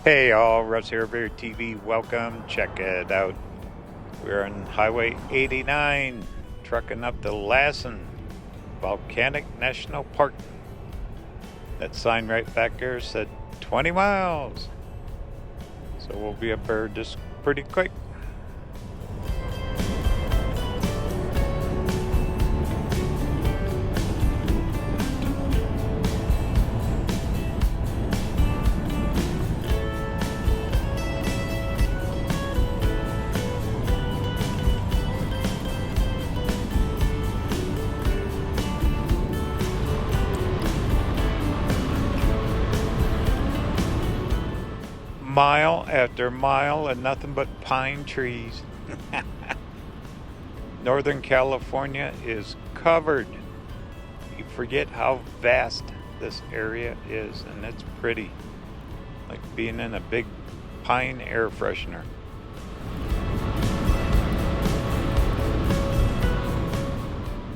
Hey all, Russ here, RVerTV. Welcome. Check it out. We're on Highway 89, trucking up to Lassen, Volcanic National Park. That sign right back there said 20 miles. So we'll be up there just pretty quick. Mile after mile and nothing but pine trees. Northern California is covered. You forget how vast this area is, and it's pretty. Like being in a big pine air freshener.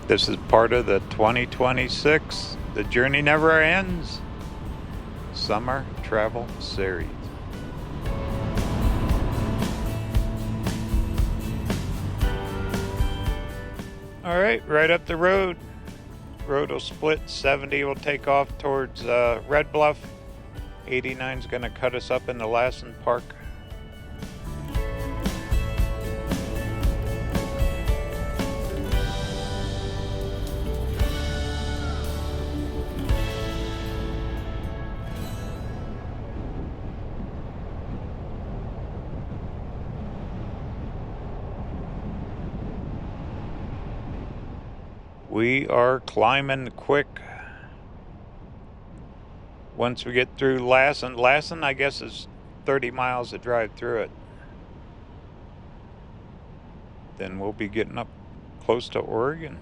This is part of the 2026 The Journey Never Ends Summer Travel Series. All right, right up the road. Road will split. 70 will take off towards Red Bluff. 89 is going to cut us up into Lassen Park. We are climbing quick. Once we get through Lassen, I guess is 30 miles to drive through it. Then we'll be getting up close to Oregon.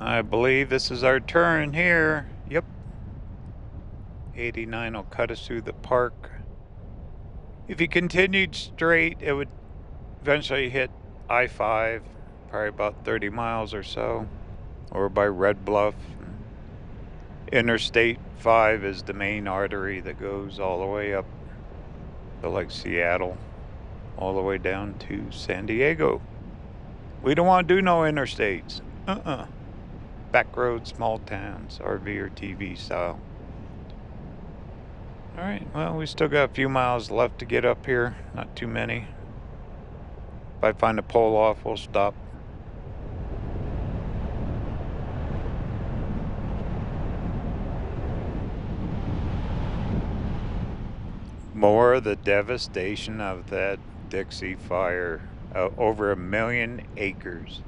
I believe this is our turn here. Yep. 89 will cut us through the park. If you continued straight, it would eventually hit I-5, probably about 30 miles or so, or by Red Bluff. Interstate 5 is the main artery that goes all the way up to like Seattle, all the way down to San Diego. We don't want to do no interstates. Back roads, small towns, RVerTV style. Alright, well, we still got a few miles left to get up here. Not too many. If I find a pull off, we'll stop. More of the devastation of that Dixie fire. Over 1 million acres.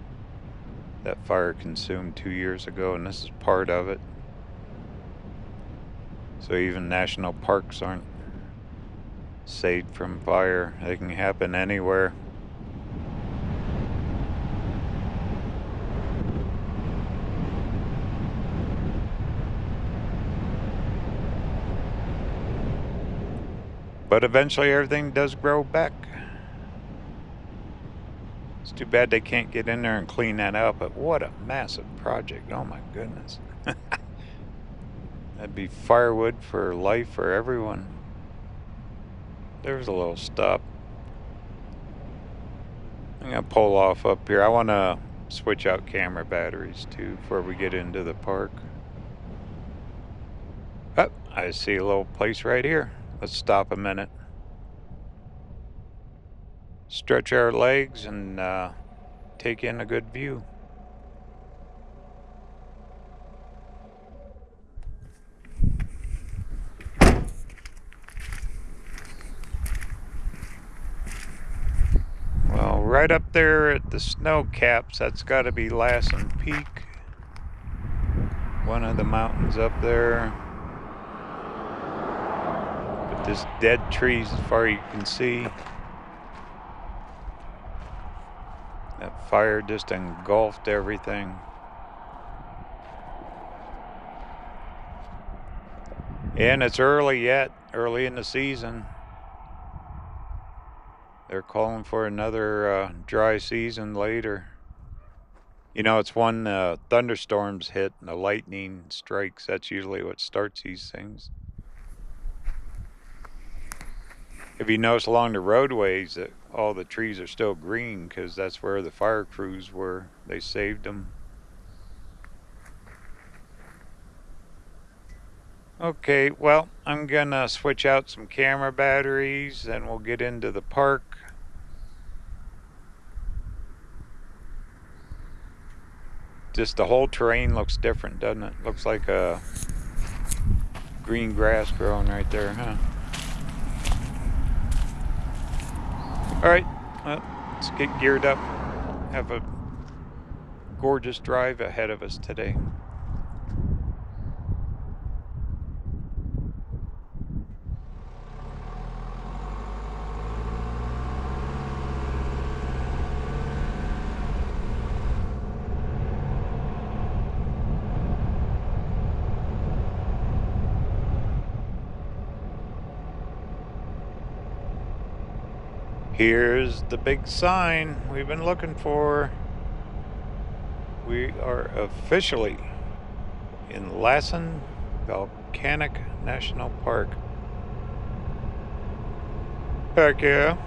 That fire consumed 2 years ago, and this is part of it. So even national parks aren't saved from fire. They can happen anywhere. But eventually everything does grow back. It's too bad they can't get in there and clean that up, but what a massive project. Oh my goodness. That'd be firewood for life for everyone. There's a little stop. I'm gonna pull off up here. I wanna switch out camera batteries too before we get into the park. Oh, I see a little place right here. Let's stop a minute. Stretch our legs and take in a good view. Well, right up there at the snow caps, that's got to be Lassen Peak. One of the mountains up there. With this dead trees as far as you can see. That fire just engulfed everything. And it's early yet, early in the season. They're calling for another dry season later. You know, it's when thunderstorms hit and the lightning strikes. That's usually what starts these things. If you notice along the roadways that all the trees are still green because that's where the fire crews were. They saved them. Okay, well, I'm gonna switch out some camera batteries and we'll get into the park. Just the whole terrain looks different, doesn't it? Looks like a green grass growing right there, huh? Alright, well, let's get geared up. Have a gorgeous drive ahead of us today. Here's the big sign we've been looking for. We are officially in Lassen Volcanic National Park. Heck yeah.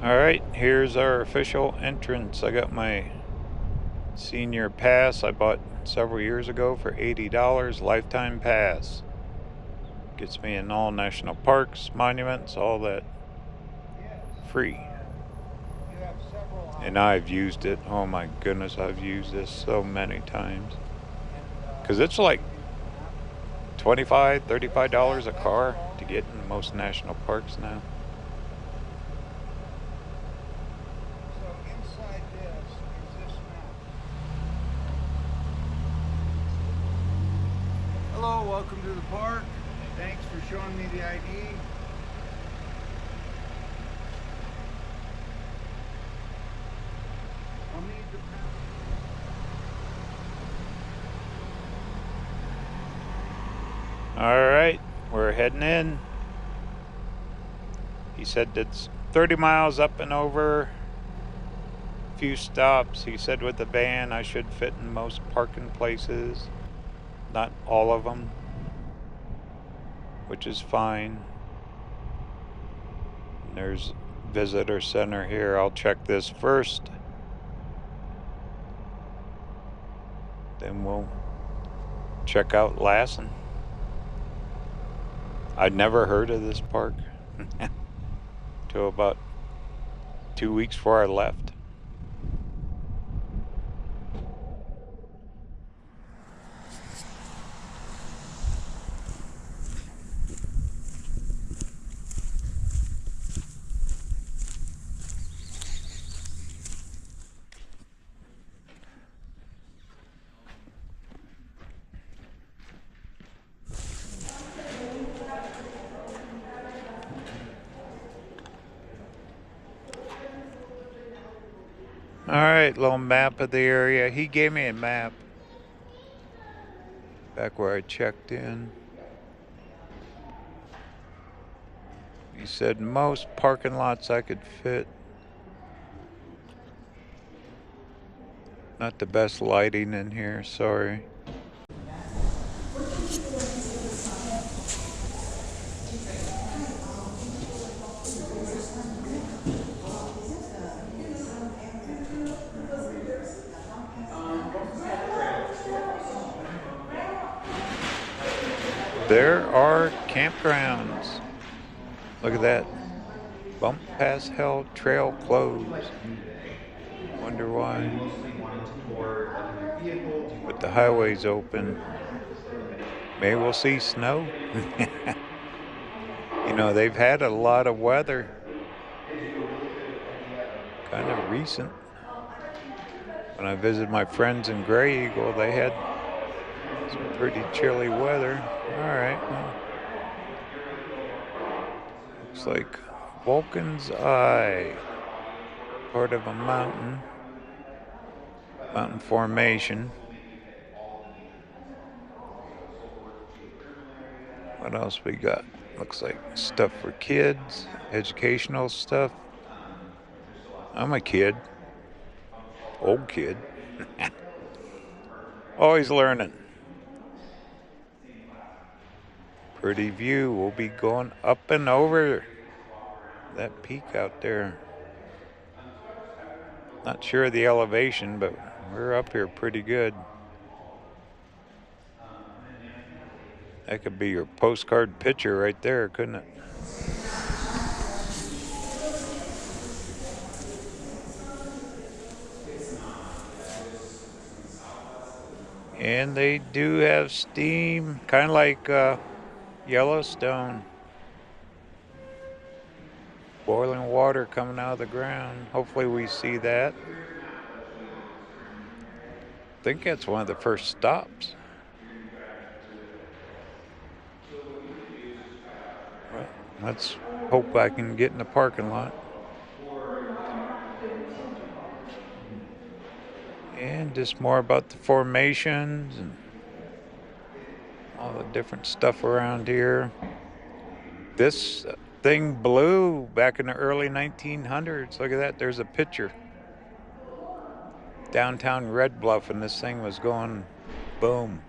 Alright, here's our official entrance. I got my senior pass I bought several years ago for $80, lifetime pass. Gets me in all national parks, monuments, all that free. And I've used it. Oh my goodness, I've used this so many times. Because it's like $25, $35 a car to get in most national parks now. Hello, welcome to the park. Thanks for showing me the ID. I'll need the Alright, we're heading in. He said it's 30 miles up and over. Few stops. He said with the van I should fit in most parking places. Not all of them, which is fine. And there's visitor center here. I'll check this first. Then we'll check out Lassen. I'd never heard of this park till about 2 weeks before I left. Alright, little map of the area. He gave me a map back where I checked in. He said most parking lots I could fit. Not the best lighting in here, sorry. There are campgrounds. Look at that. Bump Pass Hell Trail closed. Wonder why. But the highway's open. Maybe we'll see snow. You know, they've had a lot of weather. Kind of recent. When I visited my friends in Grey Eagle, they had some pretty chilly weather. Alright, well, looks like Vulcan's Eye, part of a mountain formation. What else we got? Looks like stuff for kids, educational stuff. I'm a kid, old kid, always learning. Pretty view. We'll be going up and over that peak out there. Not sure of the elevation, but we're up here pretty good. That could be your postcard picture right there, couldn't it? And they do have steam, kind of like Yellowstone. Boiling water coming out of the ground. Hopefully we see that. I think that's one of the first stops. Well, let's hope I can get in the parking lot. And just more about the formations and all the different stuff around here. This thing blew back in the early 1900s. Look at that. There's a picture. Downtown Red Bluff, and this thing was going boom.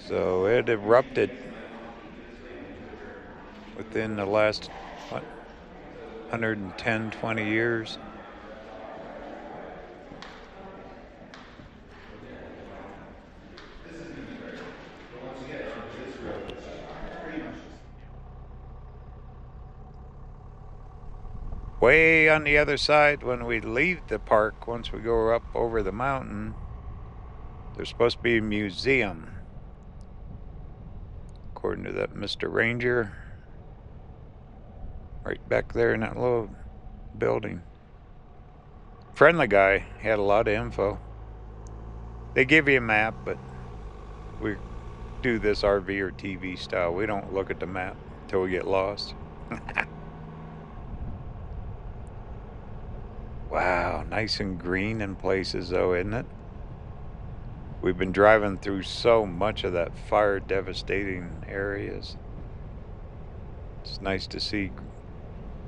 So it erupted within the last, 110, 20 years. Way on the other side, when we leave the park, once we go up over the mountain, there's supposed to be a museum, according to that Mr. Ranger, right back there in that little building. Friendly guy, had a lot of info. They give you a map, but we do this RVerTV style. We don't look at the map until we get lost. Wow, nice and green in places though, isn't it? We've been driving through so much of that fire devastating areas. It's nice to see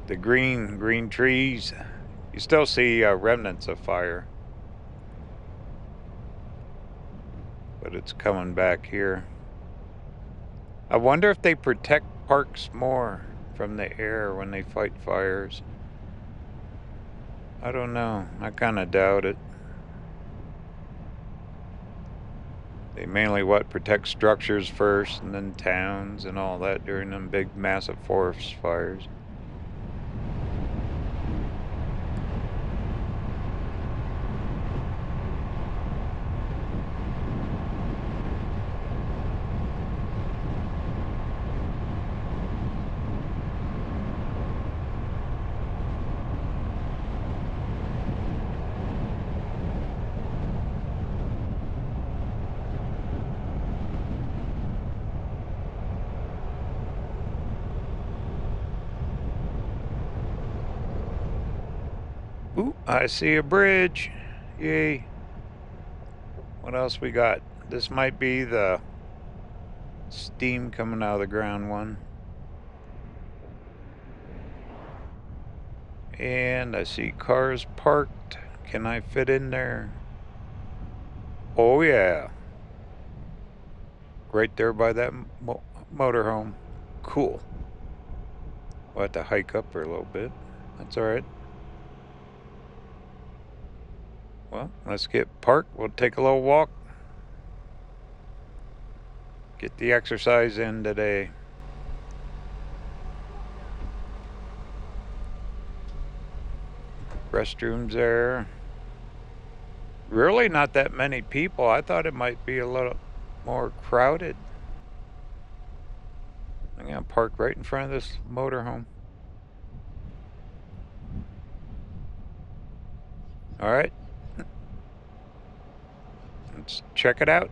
the green trees. You still see remnants of fire, but it's coming back here. I wonder if they protect parks more from the air when they fight fires. I don't know. I kind of doubt it. They mainly protect structures first and then towns and all that during them big massive forest fires. Ooh, I see a bridge. Yay. What else we got? This might be the steam coming out of the ground one. And I see cars parked. Can I fit in there? Oh yeah. Right there by that motorhome. Cool. We'll have to hike up for a little bit. That's alright. Well, let's get parked. We'll take a little walk. Get the exercise in today. Restrooms there. Really not that many people. I thought it might be a little more crowded. I'm gonna park right in front of this motorhome. All right. Let's check it out.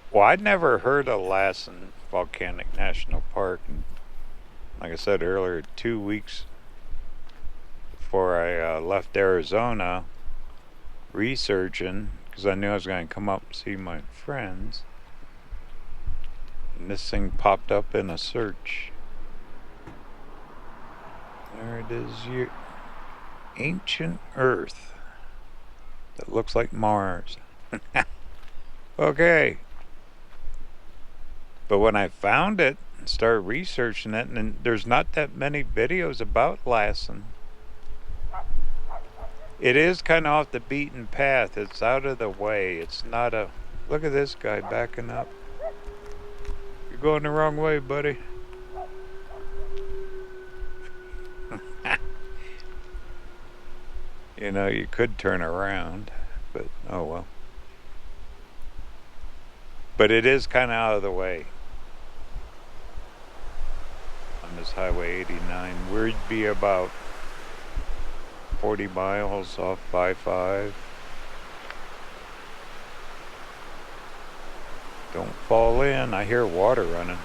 Well, I'd never heard of Lassen Volcanic National Park. And like I said earlier, 2 weeks before I left Arizona, researching, because I knew I was going to come up and see my friends. And this thing popped up in a search. There it is, your ancient Earth that looks like Mars. Okay. But when I found it and started researching it, and there's not that many videos about Lassen. It is kind of off the beaten path. It's out of the way. It's not a... Look at this guy backing up. You're going the wrong way, buddy. You know, you could turn around, but oh well. But it is kind of out of the way. On this Highway 89, we'd be about 40 miles off 5. Don't fall in. I hear water running.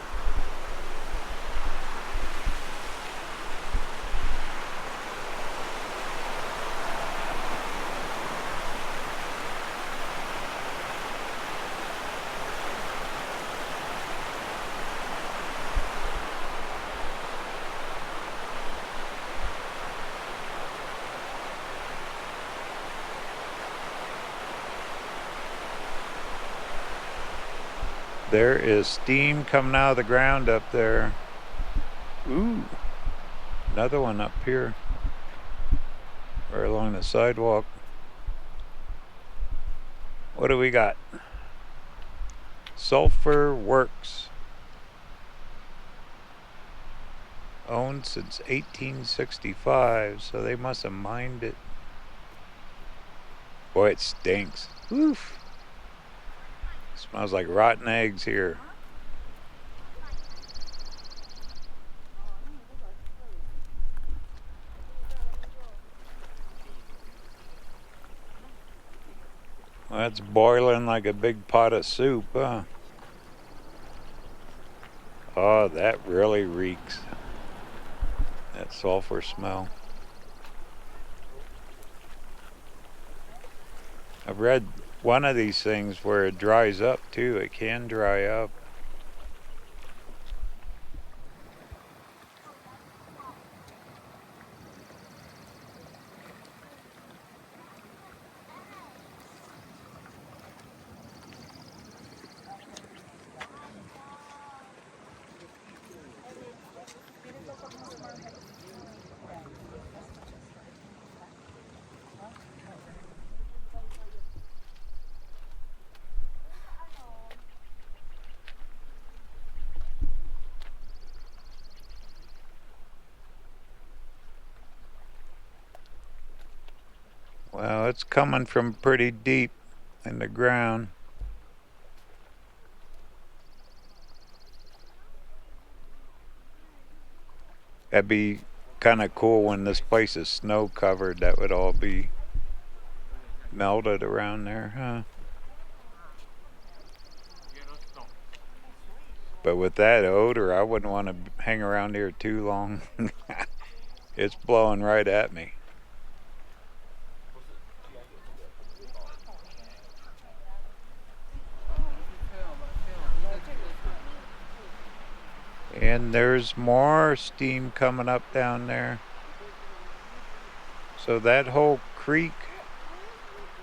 There is steam coming out of the ground up there. Ooh, another one up here, right along the sidewalk. What do we got? Sulfur Works. Owned since 1865, so they must have mined it. Boy, it stinks. Oof. Smells like rotten eggs here. Well, that's boiling like a big pot of soup, huh? Oh, that really reeks. That sulfur smell. I've read one of these things where it dries up too. It can dry up. Well, it's coming from pretty deep in the ground. That'd be kind of cool when this place is snow covered. That would all be melted around there, huh? But with that odor, I wouldn't want to hang around here too long. It's blowing right at me. And there's more steam coming up down there. So that whole creek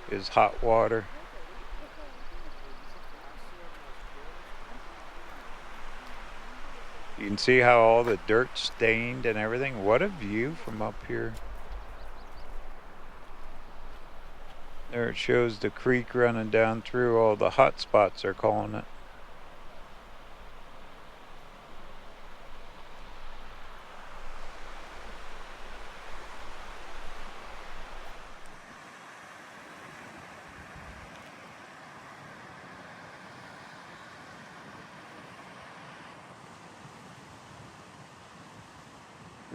is hot water. You can see how all the dirt's stained and everything. What a view from up here. There it shows the creek running down through all the hot spots, they're calling it.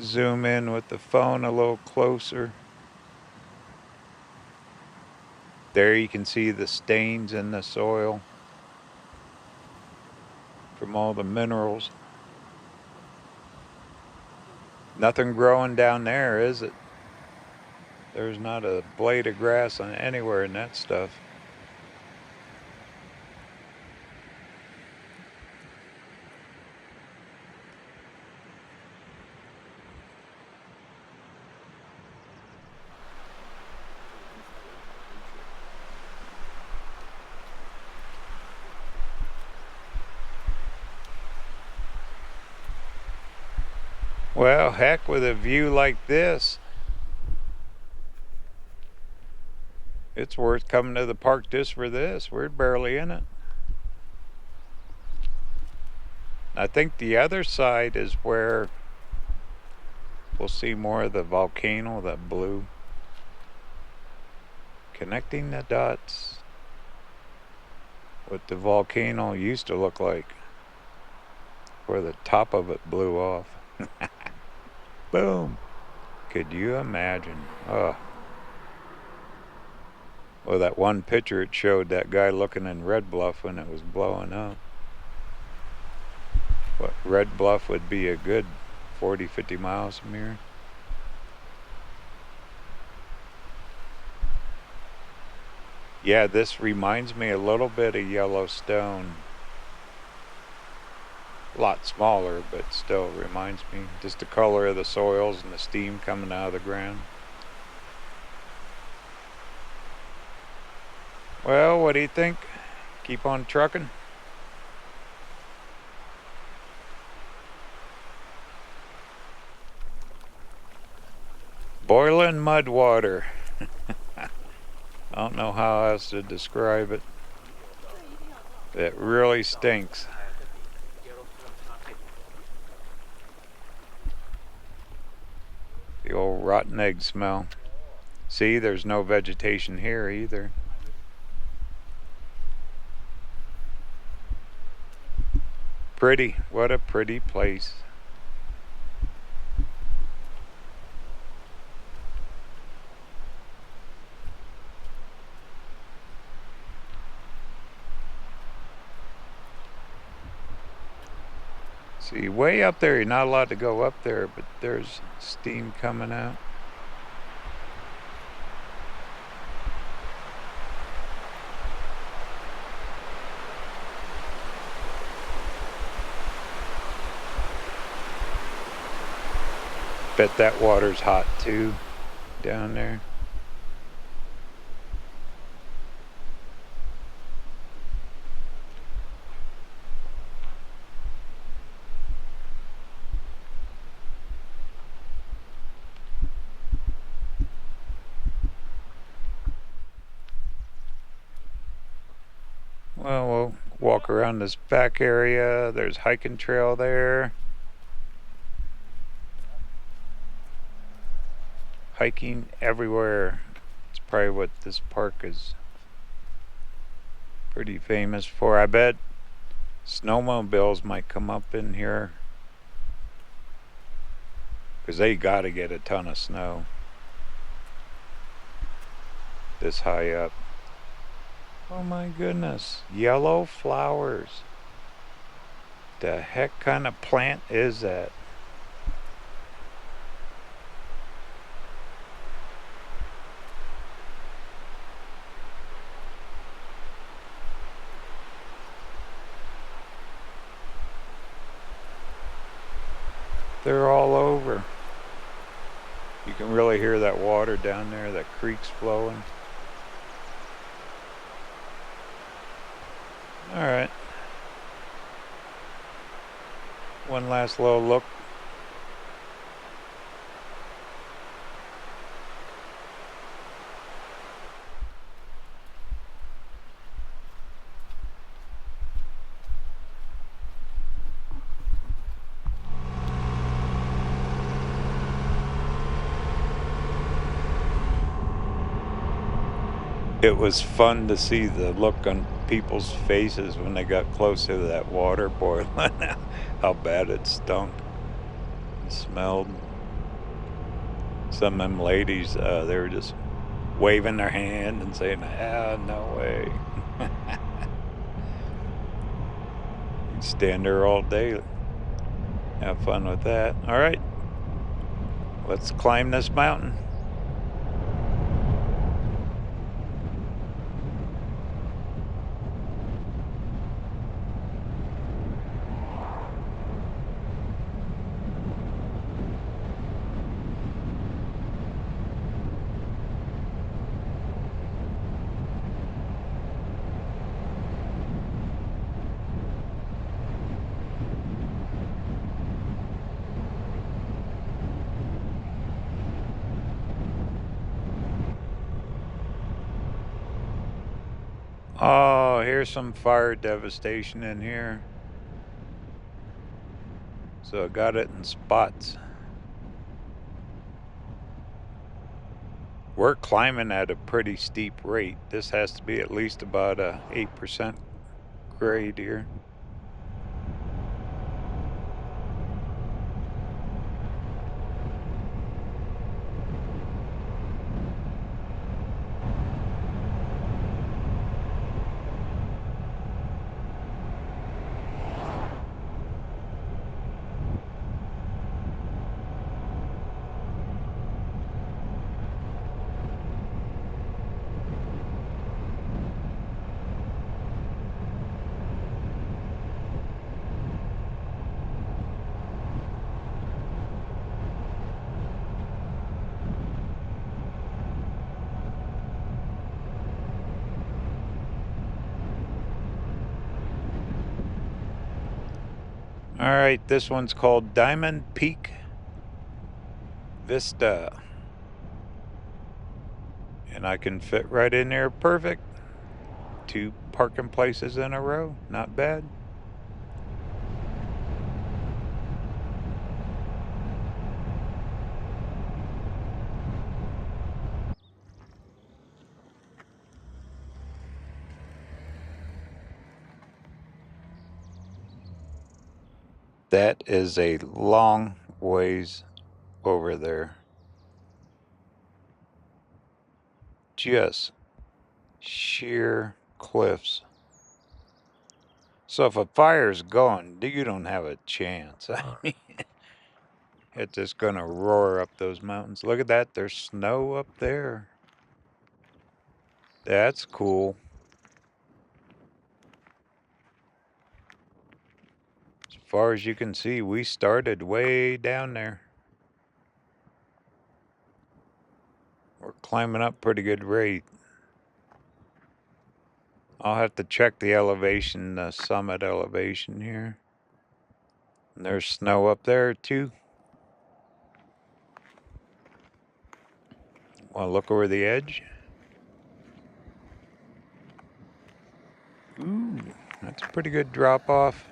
Zoom in with the phone a little closer. There you can see the stains in the soil from all the minerals. Nothing growing down there, is it? There's not a blade of grass on anywhere in that stuff. Well, heck, with a view like this, it's worth coming to the park just for this. We're barely in it. I think the other side is where we'll see more of the volcano, that blue. Connecting the dots. What the volcano used to look like. Where the top of it blew off. Boom. Could you imagine? Oh. Well, that one picture it showed that guy looking in Red Bluff when it was blowing up. What, Red Bluff would be a good 40, 50 miles from here. Yeah, this reminds me a little bit of Yellowstone. A lot smaller, but still reminds me. Just the color of the soils and the steam coming out of the ground. Well, what do you think? Keep on trucking? Boiling mud water. I don't know how else to describe it. It really stinks. The old rotten egg smell. See, there's no vegetation here either. Pretty. What a pretty place. See, way up there, you're not allowed to go up there, but there's steam coming out. Bet that water's hot too, down there. Well, we'll walk around this back area. There's hiking trail there. Hiking everywhere. It's probably what this park is pretty famous for. I bet snowmobiles might come up in here because they gotta get a ton of snow this high up. Oh my goodness, yellow flowers. The heck kind of plant is that? They're all over. You can really hear that water down there, that creek's flowing. Alright. One last little look. It was fun to see the look on people's faces when they got closer to that water boiling. How bad it stunk and smelled. Some of them ladies, they were just waving their hand and saying, "Ah, no way." You can stand there all day. Have fun with that. All right, let's climb this mountain. Oh, here's some fire devastation in here. So I got it in spots. We're climbing at a pretty steep rate. This has to be at least about a 8% grade here. All right, this one's called Diamond Peak Vista. And I can fit right in there perfect. 2 parking places in a row, not bad. That is a long ways over there. Just sheer cliffs. So if a fire's going, you don't have a chance. I mean, it's just gonna roar up those mountains. Look at that, there's snow up there. That's cool. As far as you can see, we started way down there. We're climbing up pretty good rate. I'll have to check the elevation, the summit elevation here. And there's snow up there too. Want to look over the edge? Ooh, that's a pretty good drop off.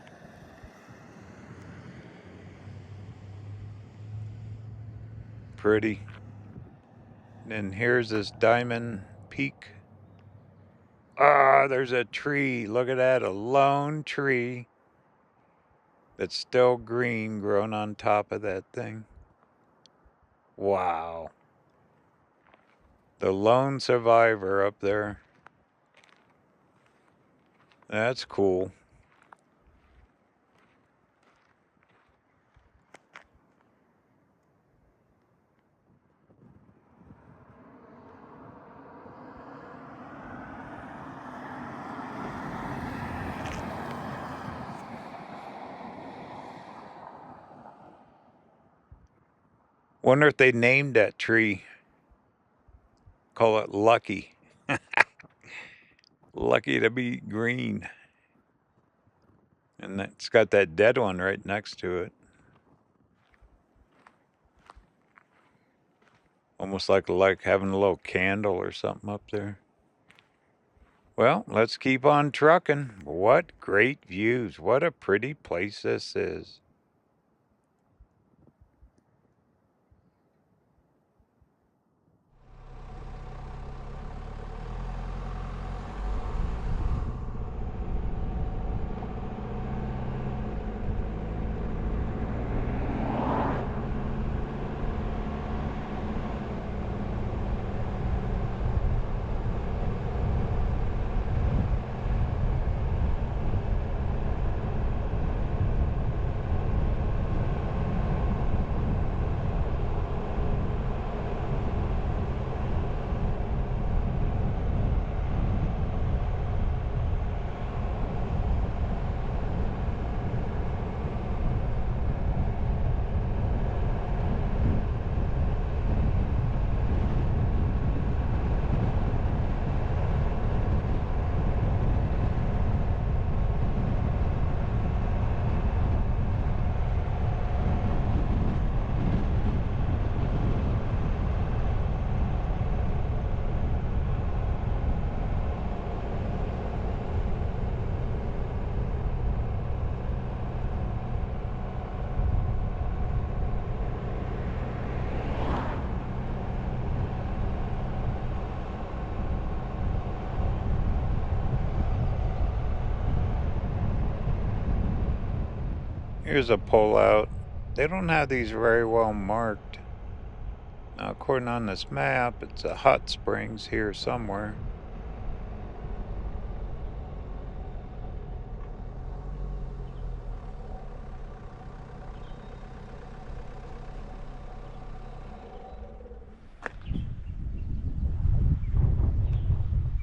Pretty. And here's this Diamond Peak. Ah, there's a tree. Look at that, a lone tree that's still green growing on top of that thing. Wow. The lone survivor up there. That's cool. Wonder if they named that tree. Call it Lucky. Lucky to be green. And it's got that dead one right next to it. Almost like having a little candle or something up there. Well, let's keep on trucking. What great views. What a pretty place this is. Here's a pullout. They don't have these very well marked. Now, according on this map, it's a hot springs here somewhere.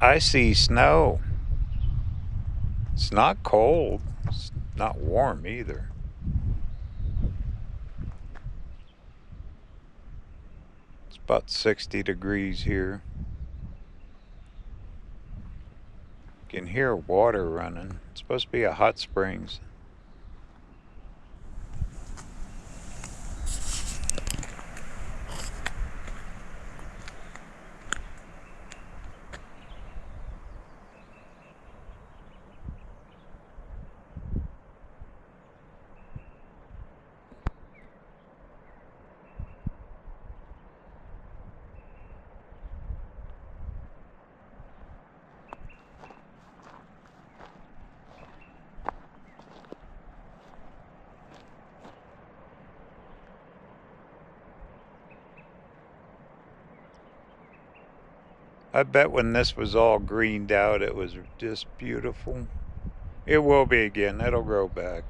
I see snow. It's not cold. It's not warm either. It's about 60 degrees here. You can hear water running. It's supposed to be a hot springs. I bet when this was all greened out, it was just beautiful. It will be again. It'll grow back.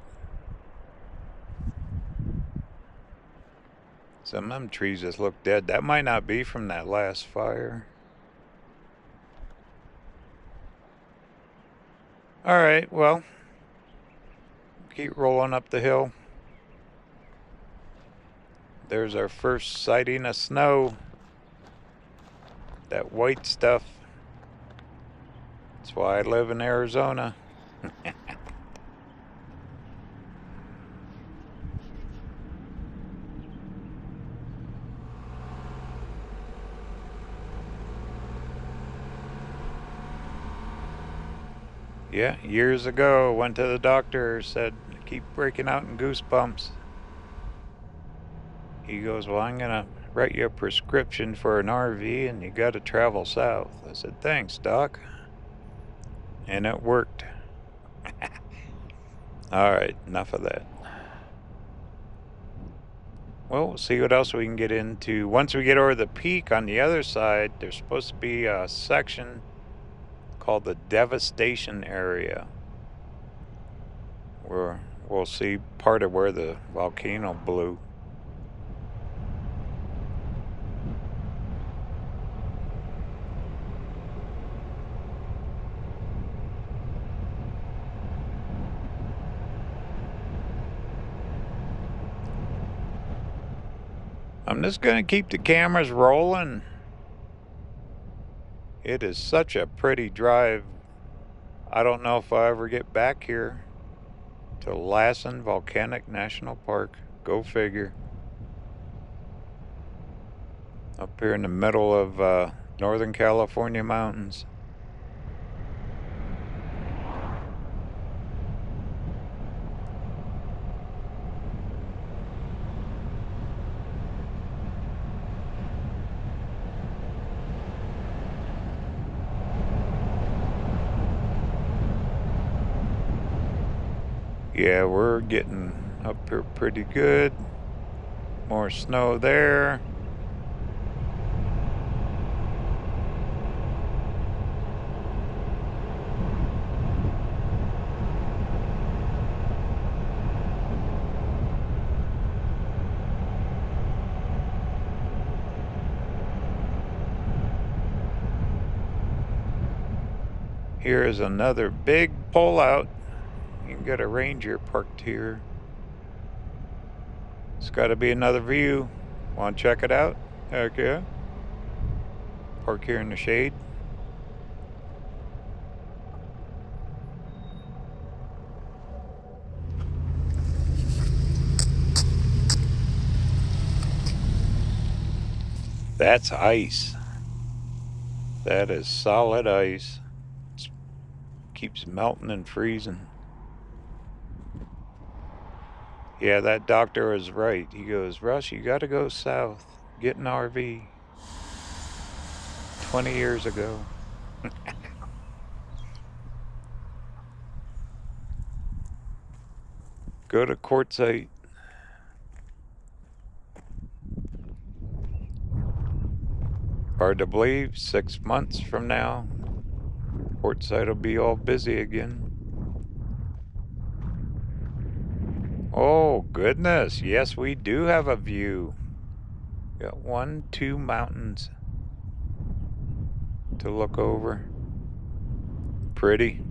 Some of them trees just look dead. That might not be from that last fire. All right, well, keep rolling up the hill. There's our first sighting of snow. That white stuff. That's why I live in Arizona. Yeah, years ago, went to the doctor, said, keep breaking out in goosebumps. He goes, well, I'm gonna write you a prescription for an RV and you gotta travel south. I said, thanks, Doc. And it worked. All right, enough of that. Well, we'll see what else we can get into. Once we get over the peak on the other side, there's supposed to be a section called the devastation area, where we'll see part of where the volcano blew. I'm just going to keep the cameras rolling. It is such a pretty drive. I don't know if I ever get back here to Lassen Volcanic National Park. Go figure. Up here in the middle of Northern California mountains. Yeah, we're getting up here pretty good. More snow there. Here is another big pullout. You can get a Ranger parked here. It's got to be another view. Want to check it out? Heck yeah. Park here in the shade. That's ice. That is solid ice. It keeps melting and freezing. Yeah, that doctor was right. He goes, Russ, you got to go south. Get an RV. 20 years ago. Go to quartzite. Hard to believe, 6 months from now, quartzite will be all busy again. Oh, goodness. Yes, we do have a view. Got 1, 2 mountains to look over. Pretty.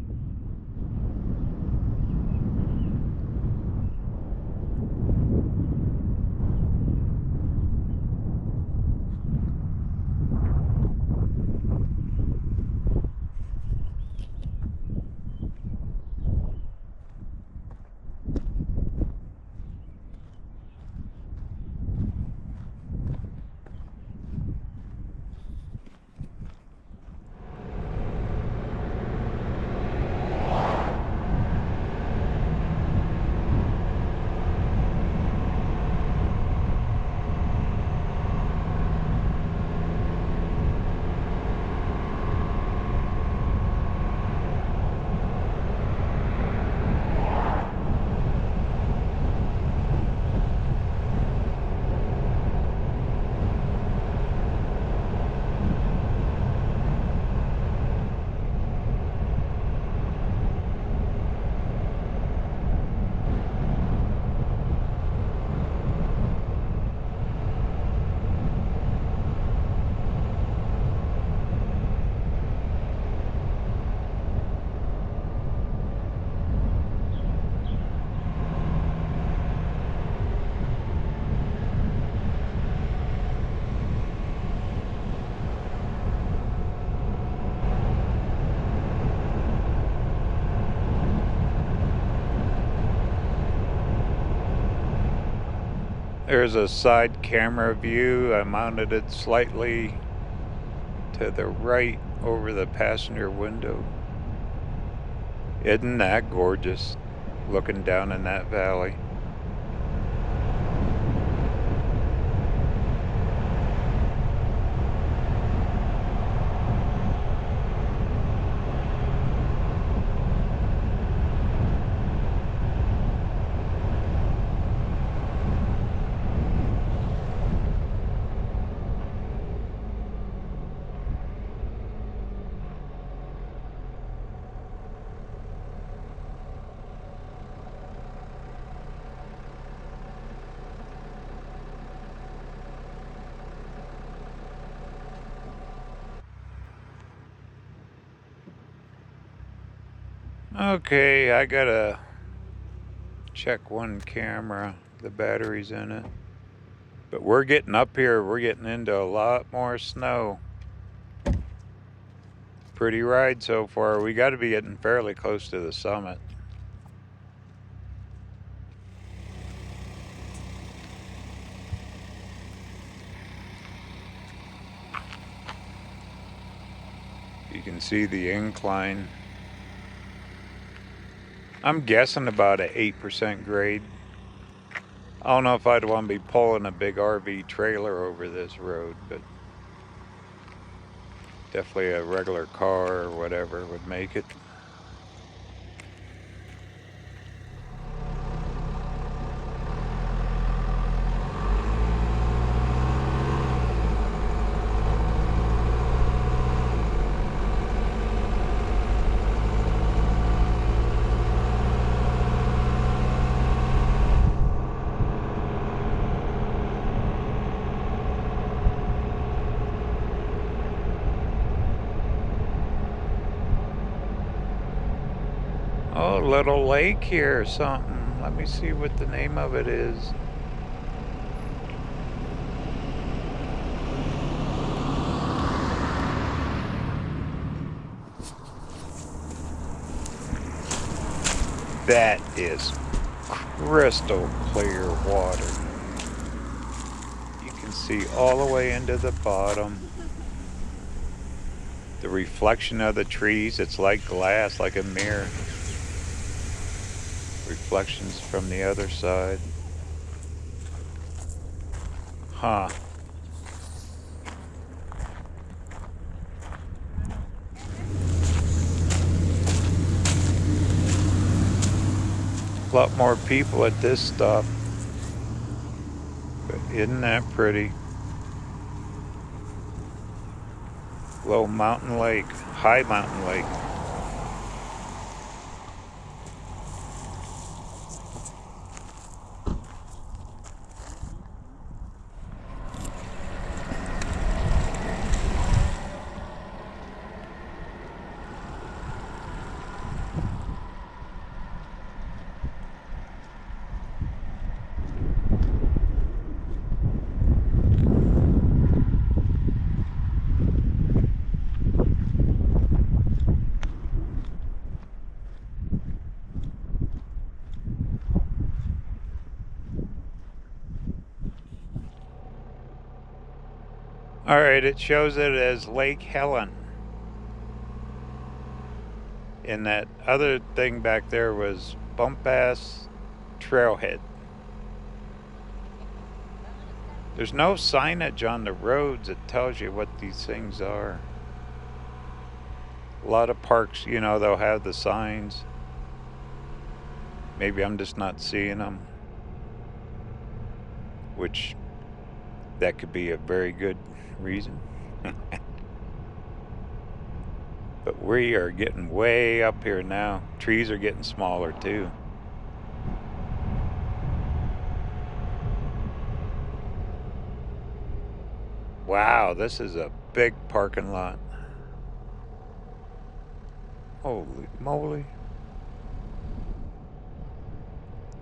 There's a side camera view. I mounted it slightly to the right over the passenger window. Isn't that gorgeous, looking down in that valley? Okay, I gotta check one camera. The battery's in it. But we're getting up here. We're getting into a lot more snow. Pretty ride so far. We got to be getting fairly close to the summit. You can see the incline. I'm guessing about an 8% grade. I don't know if I'd want to be pulling a big RV trailer over this road, but definitely a regular car or whatever would make it. Oh, little lake here or something. Let me see what the name of it is. That is crystal clear water. You can see all the way into the bottom. The reflection of the trees, it's like glass, like a mirror. Reflections from the other side. Huh. lot more people at this stop. But isn't that pretty? Low mountain lake, high mountain lake. Alright, it shows it as Lake Helen. And that other thing back there was Bump Ass Trailhead. There's no signage on the roads that tells you what these things are. A lot of parks, you know, they'll have the signs. Maybe I'm just not seeing them. Which, that could be a very good reason. But we are getting way up here now. Trees are getting smaller too. Wow, this is a big parking lot. Holy moly.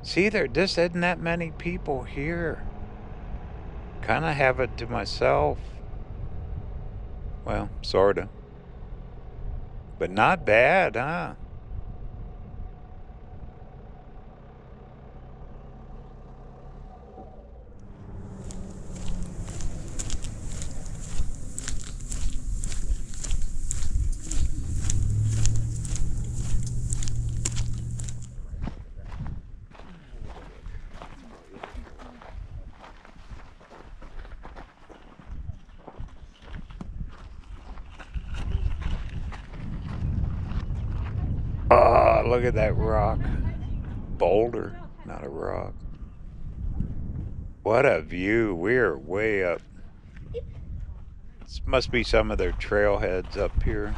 See, there just isn't that many people here. Kind of have it to myself. Well, sorta. But not bad, huh? Oh, look at that rock. Boulder, not a rock. What a view. We're way up. This must be some of their trailheads up here.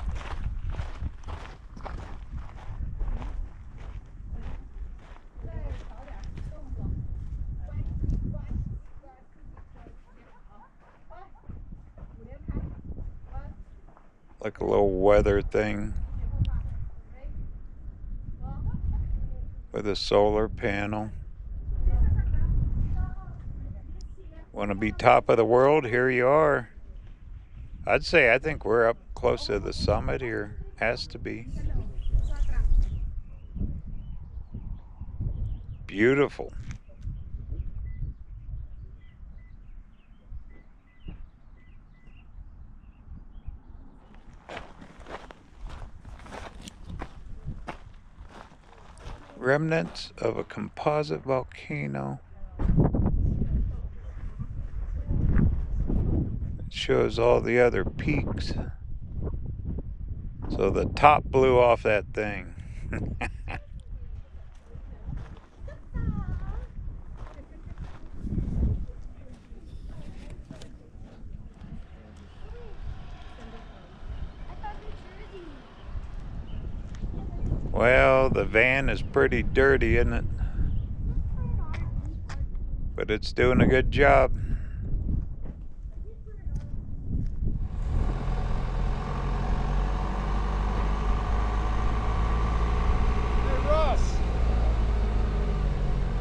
Like a little weather thing with a solar panel. Want to be top of the world? Here you are. I'd say I think we're up close to the summit here. Has to be. Beautiful. Remnants of a composite volcano. It shows all the other peaks. So the top blew off that thing. Well, the van is pretty dirty, isn't it? But it's doing a good job. Hey, Russ.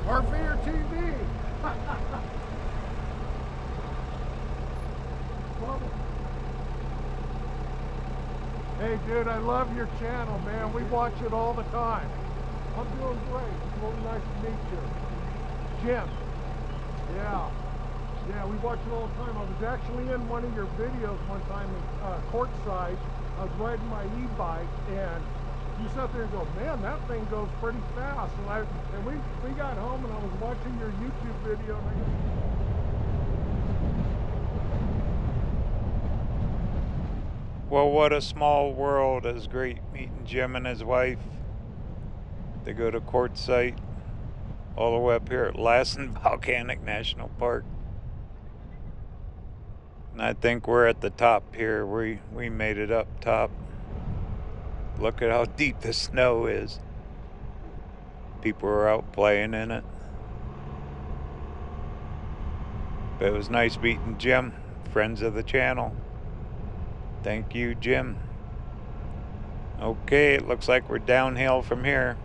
RVerTV. Hey, dude, I love your channel, man. We watch it all the time. I'm doing great. It's really nice to meet you. Jim. Yeah. Yeah, we watch it all the time. I was actually in one of your videos one time in Courtside. I was riding my e-bike, and you sat there and go, man, that thing goes pretty fast. And we got home, and I was watching your YouTube video, and I go, well, what a small world. It was great meeting Jim and his wife. They go to Quartzsite. all the way up here at Lassen Volcanic National Park. And I think we're at the top here. We made it up top. Look at how deep the snow is. People are out playing in it. But it was nice meeting Jim, friends of the channel. Thank you, Jim. Okay, it looks like we're downhill from here.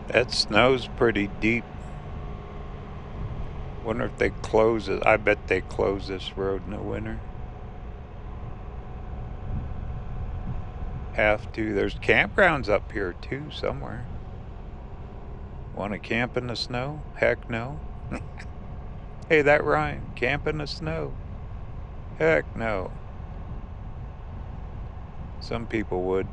That snow's pretty deep. Wonder if they close it. I bet they close this road in the winter. Have to. There's campgrounds up here too somewhere. Want to camp in the snow? Heck no. Hey, that rhymed. Camp in the snow. Heck no. Some people would.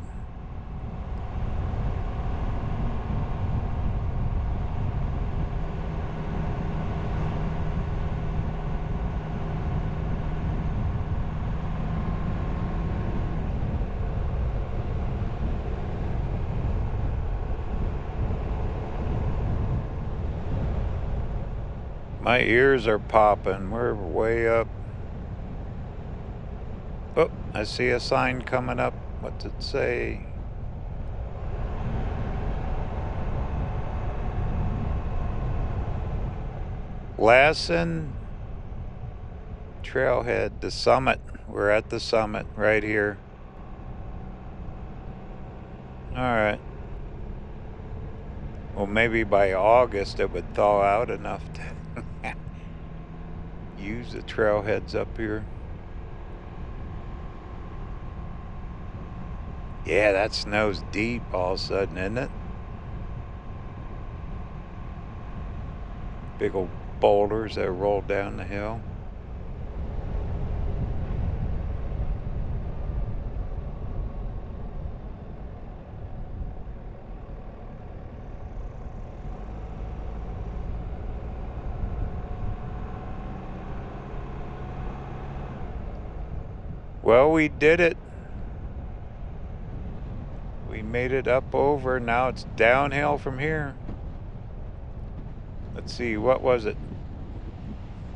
My ears are popping. We're way up. Oh, I see a sign coming up. What's it say? Lassen Trailhead, the summit. We're at the summit right here. Alright. Well, maybe by August it would thaw out enough to use the trailheads up here. Yeah, that snow's deep all of a sudden, isn't it? Big old boulders that roll down the hill. Well, we did it. We made it up over. Now it's downhill from here. Let's see, what was it?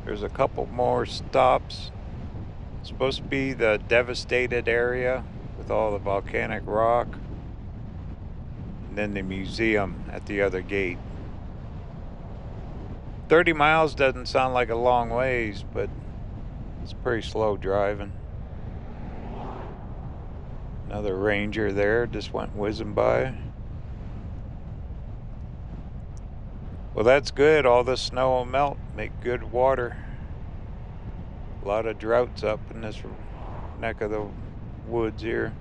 There's a couple more stops. It's supposed to be the devastated area with all the volcanic rock. And then the museum at the other gate. 30 miles doesn't sound like a long ways, but it's pretty slow driving. Another ranger there just went whizzing by. Well, that's good. All the snow will melt, make good water. A lot of droughts up in this neck of the woods here.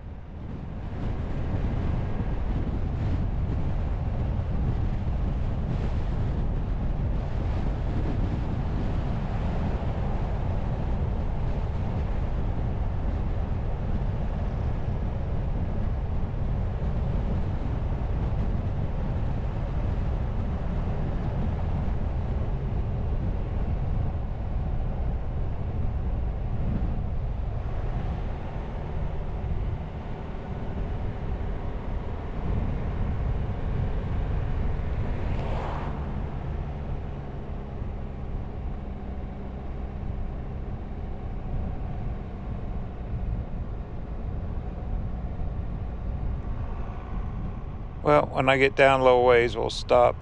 Well, when I get down a little ways, we'll stop,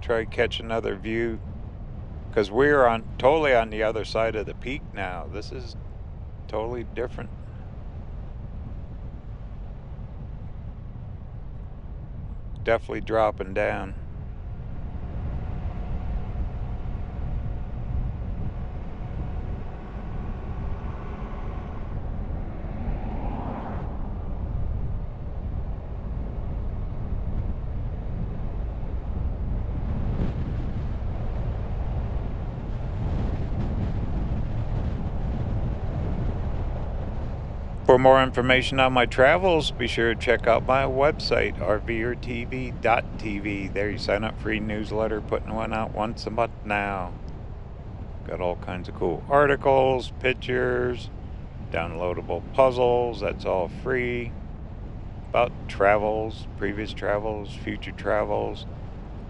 try to catch another view, because we're totally on the other side of the peak now. This is totally different. Definitely dropping down. For more information on my travels, be sure to check out my website, RVerTV.tv. There you sign up for e-newsletter, putting one out once a month now. Got all kinds of cool articles, pictures, downloadable puzzles. That's all free. About travels, previous travels, future travels.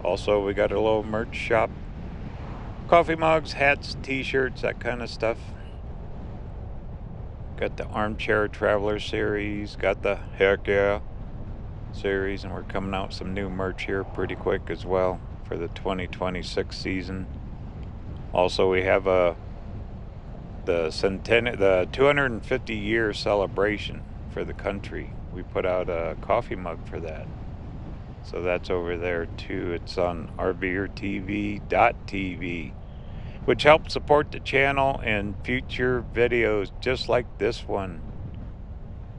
Also, we got a little merch shop. Coffee mugs, hats, t-shirts, that kind of stuff. Got the Armchair Traveler series. Got the Heck Yeah series. And we're coming out with some new merch here pretty quick as well for the 2026 season. Also, we have the 250 year celebration for the country. We put out a coffee mug for that. So that's over there too. It's on RVerTV.tv, which helps support the channel and future videos just like this one.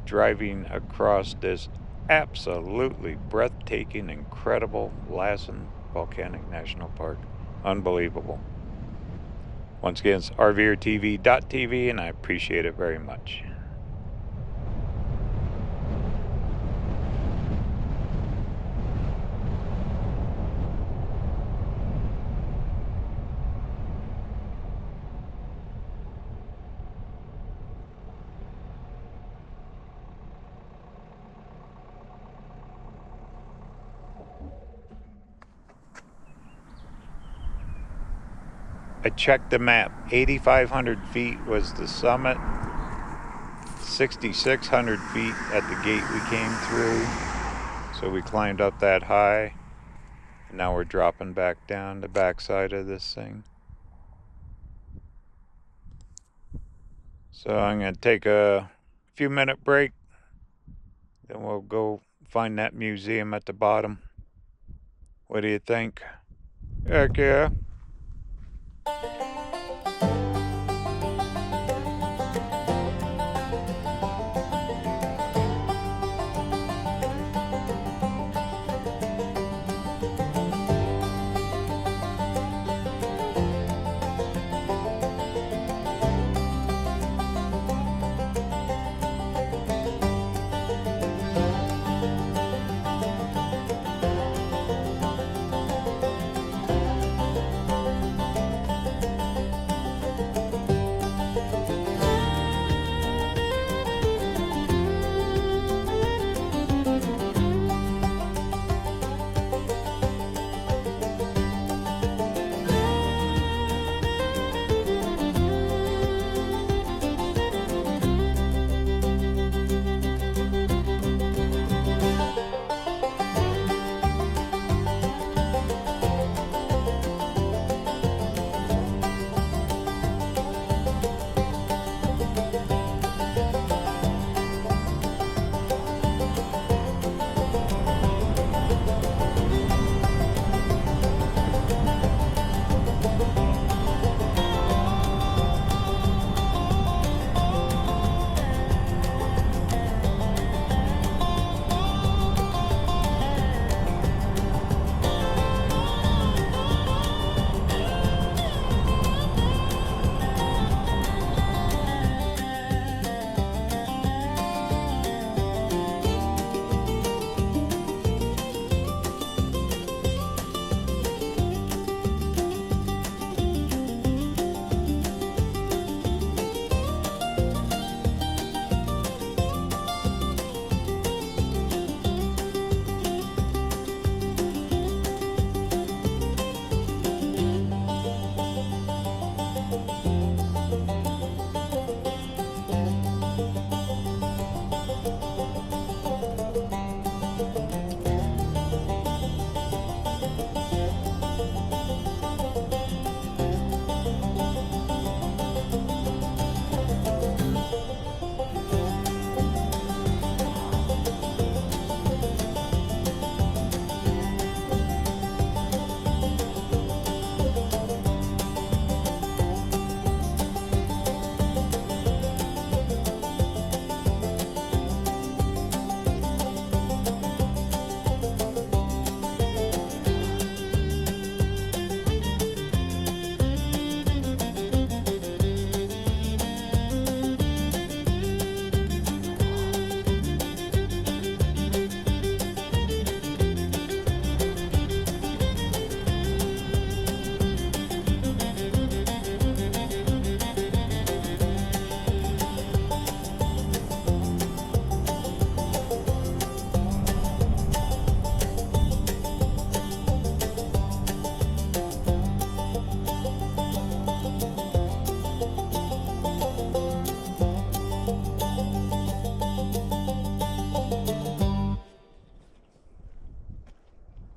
Driving across this absolutely breathtaking, incredible Lassen Volcanic National Park. Unbelievable. Once again, it's RVerTV.tv, and I appreciate it very much. I checked the map. 8,500 feet was the summit. 6,600 feet at the gate we came through. So we climbed up that high. And now we're dropping back down the backside of this thing. So I'm going to take a few minute break. Then we'll go find that museum at the bottom. What do you think? Heck yeah.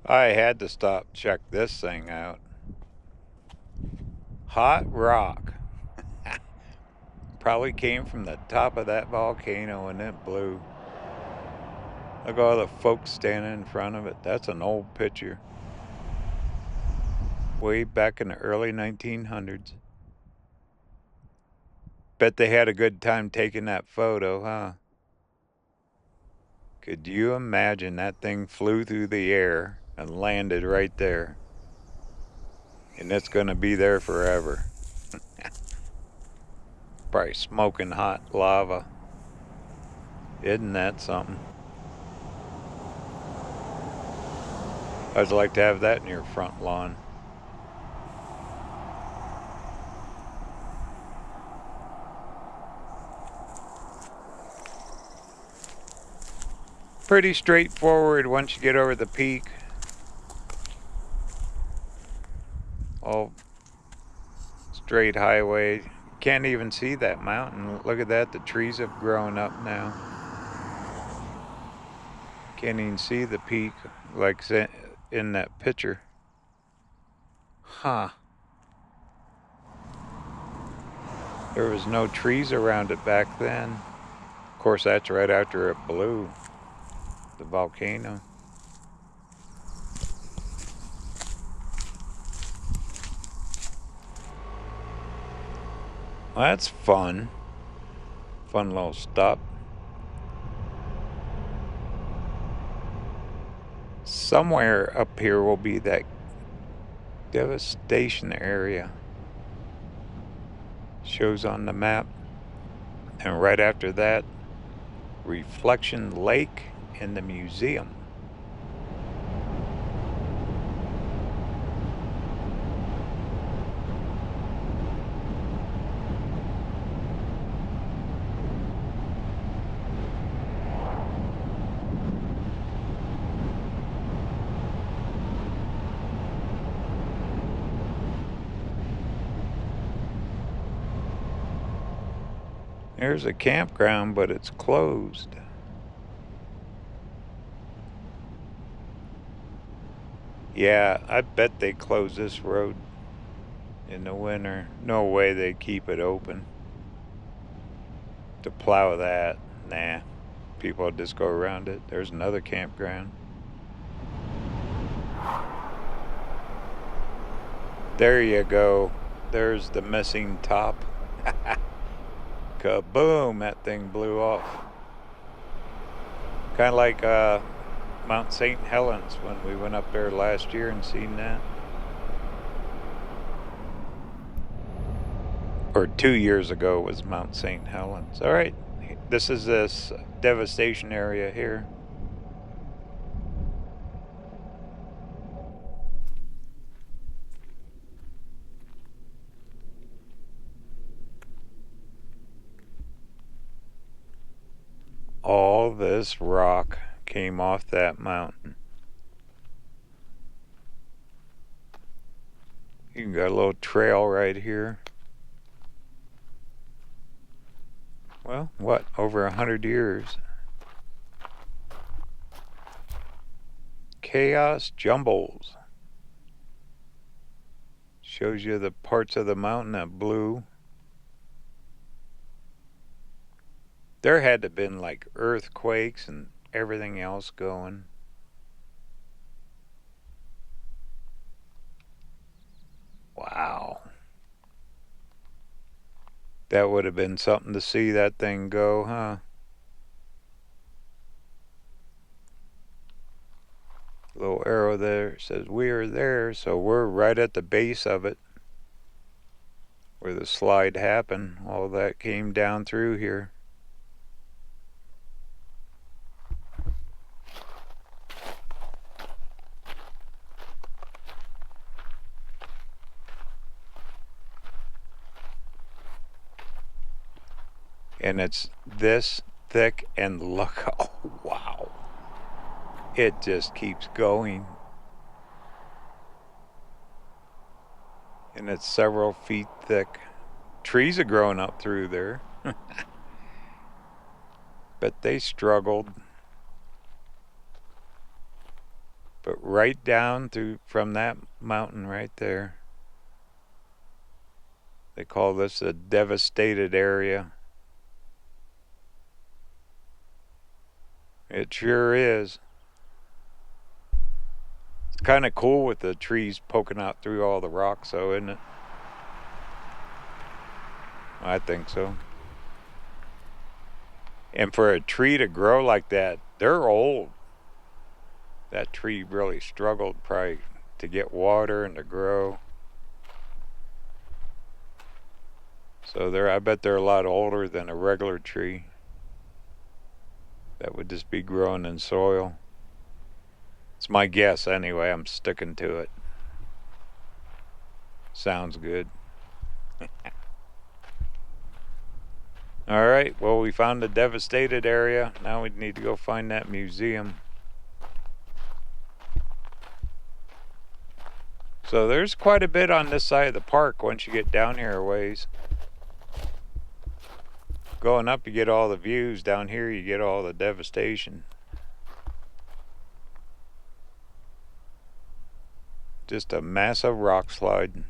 I had to stop, check this thing out. Hot rock. Probably came from the top of that volcano and it blew. Look at all the folks standing in front of it. That's an old picture. Way back in the early 1900s. Bet they had a good time taking that photo, huh? Could you imagine that thing flew through the air and landed right there? And it's gonna be there forever. Probably smoking hot lava. Isn't that something? I'd like to have that in your front lawn. Pretty straightforward once you get over the peak. All straight highway. Can't even see that mountain. Look at that, the trees have grown up now. Can't even see the peak like in that picture. Huh. There was no trees around it back then. Of course, that's right after it blew, the volcano. Well, that's fun. Fun little stop. Somewhere up here will be that devastation area. Shows on the map. And right after that, Reflection Lake and the museum. There's a campground, but it's closed. Yeah, I bet they close this road in the winter. No way they keep it open. To plow that, nah. People just go around it. There's another campground. There you go. There's the missing top. Kaboom, that thing blew off. Kind of like Mount St. Helens when we went up there last year and seen that. Or 2 years ago was Mount St. Helens. All right, this is this devastation area here. All this rock came off that mountain. You got a little trail right here. Well, what, over 100 years. Chaos Jumbles. Shows you the parts of the mountain that blew. There had to have been like earthquakes and everything else going. Wow. That would have been something to see that thing go, huh? Little arrow there says we are there, so we're right at the base of it where the slide happened. All that came down through here. And it's this thick, and look, oh wow, it just keeps going. And it's several feet thick. Trees are growing up through there. But they struggled. But right down through from that mountain right there, they call this a devastated area. It sure is. It's kind of cool with the trees poking out through all the rocks, though, isn't it? I think so. And for a tree to grow like that, they're old. That tree really struggled probably to get water and to grow. So I bet they're a lot older than a regular tree that would just be growing in soil. It's my guess anyway. I'm sticking to it. Sounds good. All right, well, we found the devastated area. Now we need to go find that museum. So there's quite a bit on this side of the park once you get down here a ways. Going up, you get all the views. Down here, you get all the devastation. Just a massive rock slide.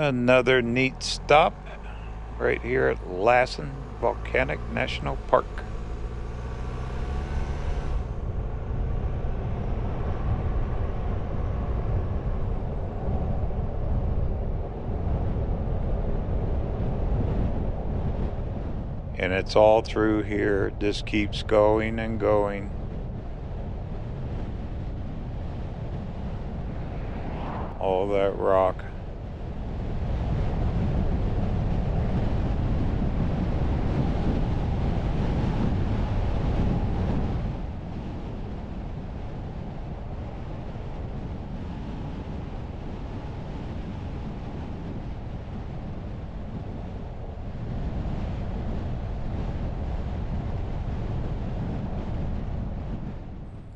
Another neat stop right here at Lassen Volcanic National Park. And it's all through here. It just keeps going and going. All that rock.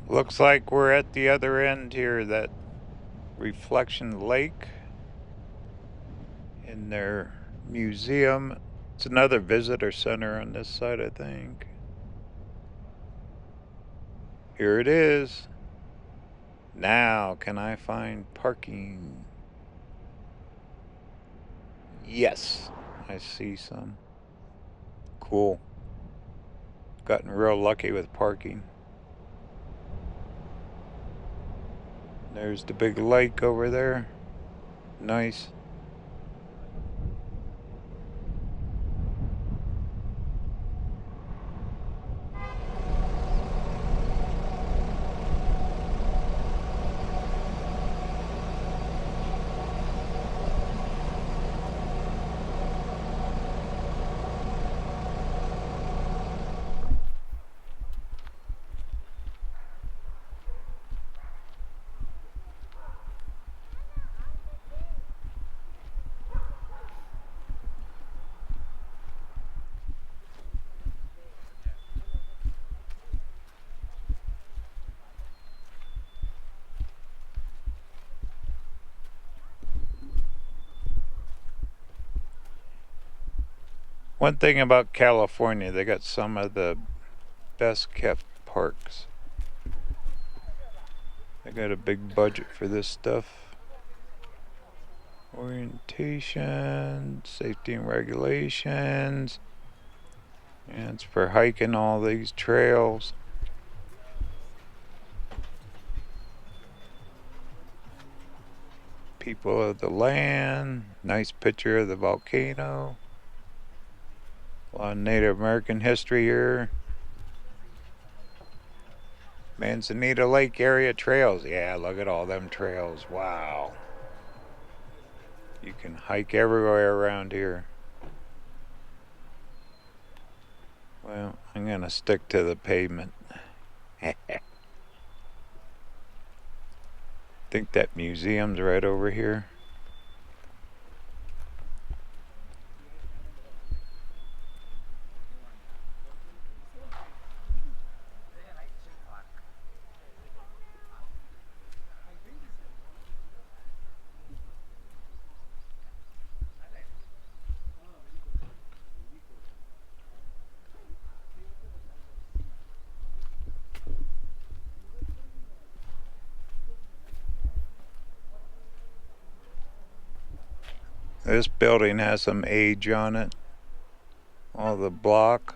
Looks like we're at the other end here, that Reflection Lake in their museum. It's another visitor center on this side, I think. Here it is. Now, can I find parking? Yes, I see some. Cool. Gotten real lucky with parking. There's the big lake over there. Nice. One thing about California, they got some of the best kept parks. They got a big budget for this stuff. Orientation, safety and regulations. And it's for hiking all these trails. People of the land. Nice picture of the volcano. A lot of Native American history here. Manzanita Lake area trails. Yeah, look at all them trails. Wow. You can hike everywhere around here. Well, I'm gonna stick to the pavement. Think that museum's right over here. This building has some age on it. All the block,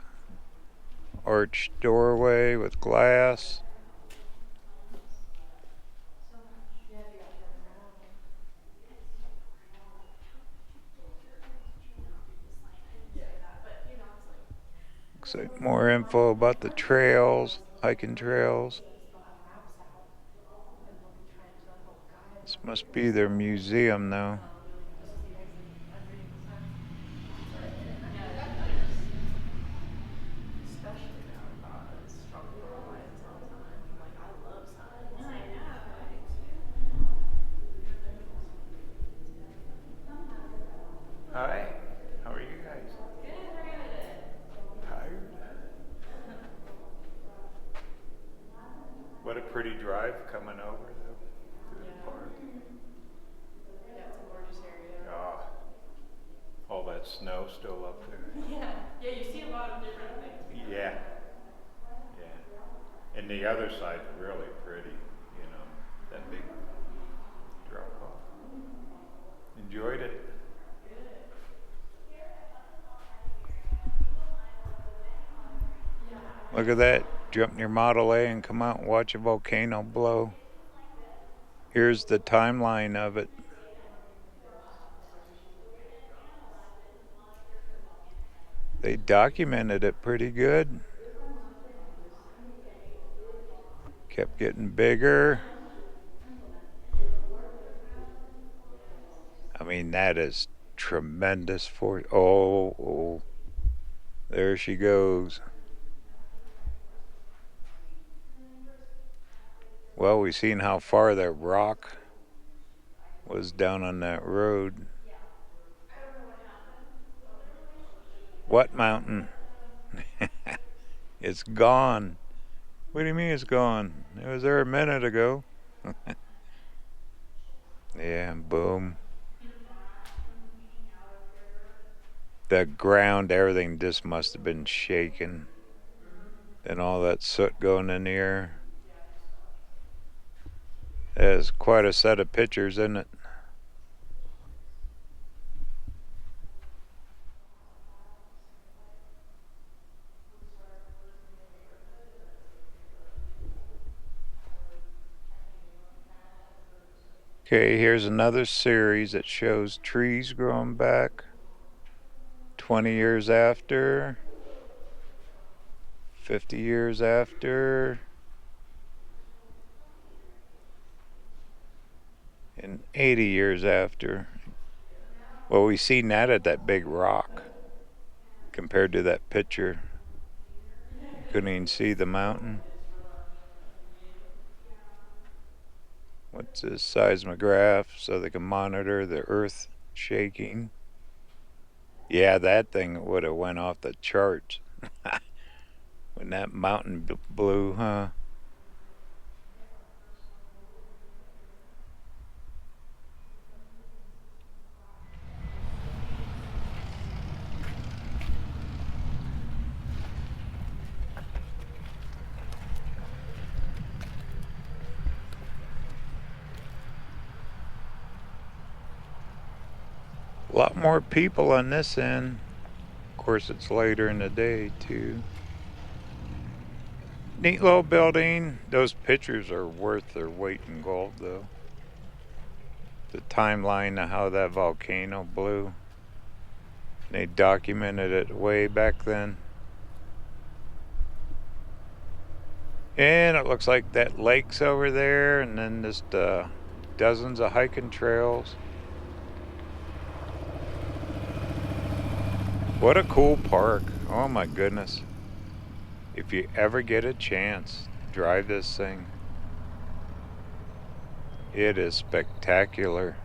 arched doorway with glass. Looks like more info about the trails, hiking trails. This must be their museum though. Hi, how are you guys? Tired? What a pretty drive coming over though, through the park. Yeah, it's a gorgeous area. Ah, all that snow still up there. Yeah, you see a lot of different things. Yeah, yeah. And the other side's really pretty, you know, that big drop off. Enjoyed it. Look at that. Jump in your Model A and come out and watch a volcano blow. Here's the timeline of it. They documented it pretty good. Kept getting bigger. I mean, that is tremendous force. Oh, there she goes. Well, we've seen how far that rock was down on that road. What mountain? It's gone. What do you mean it's gone? It was there a minute ago. Yeah, boom. The ground, everything just must have been shaking. And all that soot going in the air. There's quite a set of pictures, isn't it? Okay, here's another series that shows trees growing back 20 years after, 50 years after, and 80 years after. Well, we seen that at that big rock compared to that picture. You couldn't even see the mountain. What's this seismograph so they can monitor the earth shaking? Yeah, that thing would have went off the charts when that mountain blew, huh? A lot more people on this end. Of course, it's later in the day, too. Neat little building. Those pictures are worth their weight in gold, though. The timeline of how that volcano blew. They documented it way back then. And it looks like that lake's over there, and then just dozens of hiking trails. What a cool park. Oh my goodness. If you ever get a chance, drive this thing. It is spectacular.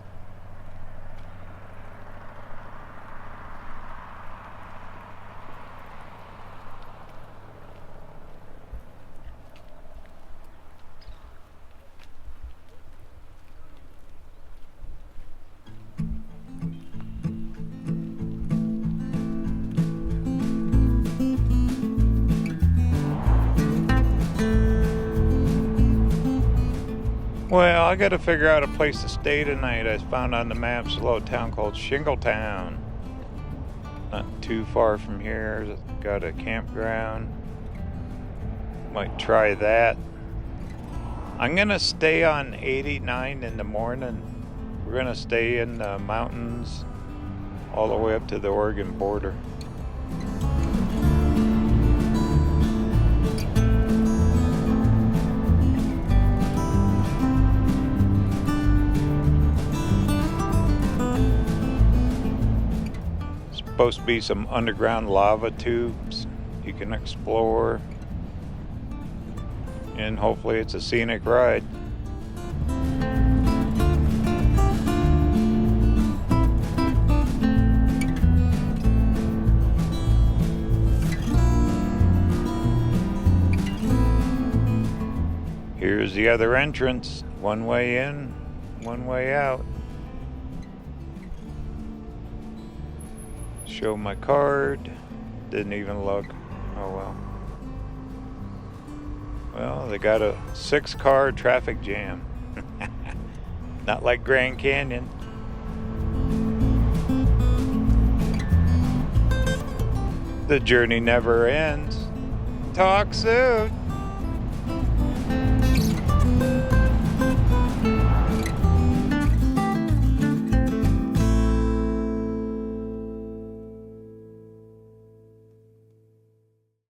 Well, I gotta figure out a place to stay tonight. I found on the maps a little town called Shingletown. Not too far from here. It's got a campground. Might try that. I'm gonna stay on 89 in the morning. We're gonna stay in the mountains all the way up to the Oregon border. Supposed to be some underground lava tubes you can explore, and hopefully it's a scenic ride. Here's the other entrance, one way in, one way out. Show my card, didn't even look. Oh well. Well, they got a 6-car traffic jam. Not like Grand Canyon. The journey never ends. Talk soon.